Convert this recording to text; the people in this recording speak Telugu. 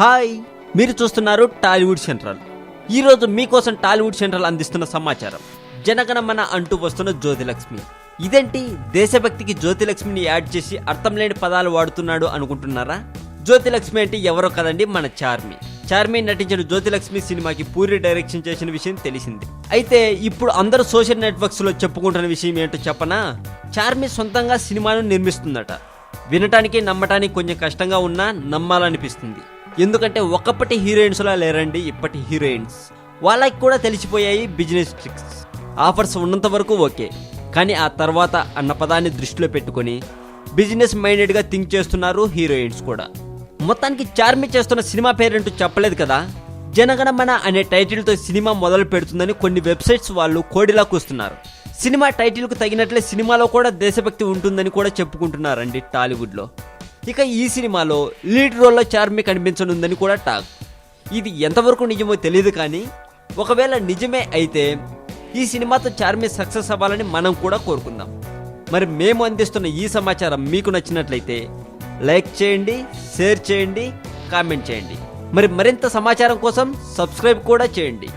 హాయ్, మీరు చూస్తున్నారు టాలీవుడ్ సెంట్రల్. ఈరోజు మీకోసం టాలీవుడ్ సెంట్రల్ అందిస్తున్న సమాచారం. జనగణమన అంటూ వస్తున్న జ్యోతిలక్ష్మి. ఇదేంటి దేశభక్తికి జ్యోతిలక్ష్మిని యాడ్ చేసి అర్థం లేని పదాలు వాడుతున్నాడు అనుకుంటున్నారా? జ్యోతిలక్ష్మి అంటే ఎవరో కదండి, మన చార్మి నటించిన జ్యోతిలక్ష్మి సినిమాకి పూరి డైరెక్షన్ చేసిన విషయం తెలిసింది. అయితే ఇప్పుడు అందరూ సోషల్ నెట్వర్క్స్ లో చెప్పుకుంటున్న విషయం ఏంటో చెప్పనా? చార్మి సొంతంగా సినిమాను నిర్మిస్తుందట. వినటానికి నమ్మటానికి కొంచెం కష్టంగా ఉన్నా నమ్మాలనిపిస్తుంది. ఎందుకంటే ఒకప్పటి హీరోయిన్స్ లా లేరండి ఇప్పటి హీరోయిన్స్. వాళ్ళకి కూడా తెలిసిపోయాయి బిజినెస్ ట్రిక్స్. ఆఫర్స్ ఉన్నంత వరకు ఓకే, కానీ ఆ తర్వాత అన్న పదాన్ని దృష్టిలో పెట్టుకొని బిజినెస్ మైండెడ్గా థింక్ చేస్తున్నారు హీరోయిన్స్ కూడా. మొత్తానికి చార్మి చేస్తున్న సినిమా పేరేంటో చెప్పలేదు కదా. జనగణమన అనే టైటిల్తో సినిమా మొదలు పెడుతుందని కొన్ని వెబ్సైట్స్ వాళ్ళు కోడిలా కూస్తున్నారు. సినిమా టైటిల్కు తగినట్లే సినిమాలో కూడా దేశభక్తి ఉంటుందని కూడా చెప్పుకుంటున్నారండి టాలీవుడ్లో. ఇక ఈ సినిమాలో లీడ్ రోల్లో చార్మి కనిపించనుందని కూడా టాక్. ఇది ఎంతవరకు నిజమో తెలియదు, కానీ ఒకవేళ నిజమే అయితే ఈ సినిమాతో చార్మి సక్సెస్ అవ్వాలని మనం కూడా కోరుకుందాం. మరి మేము అందిస్తున్న ఈ సమాచారం మీకు నచ్చినట్లయితే లైక్ చేయండి, షేర్ చేయండి, కామెంట్ చేయండి. మరి మరింత సమాచారం కోసం సబ్స్క్రైబ్ కూడా చేయండి.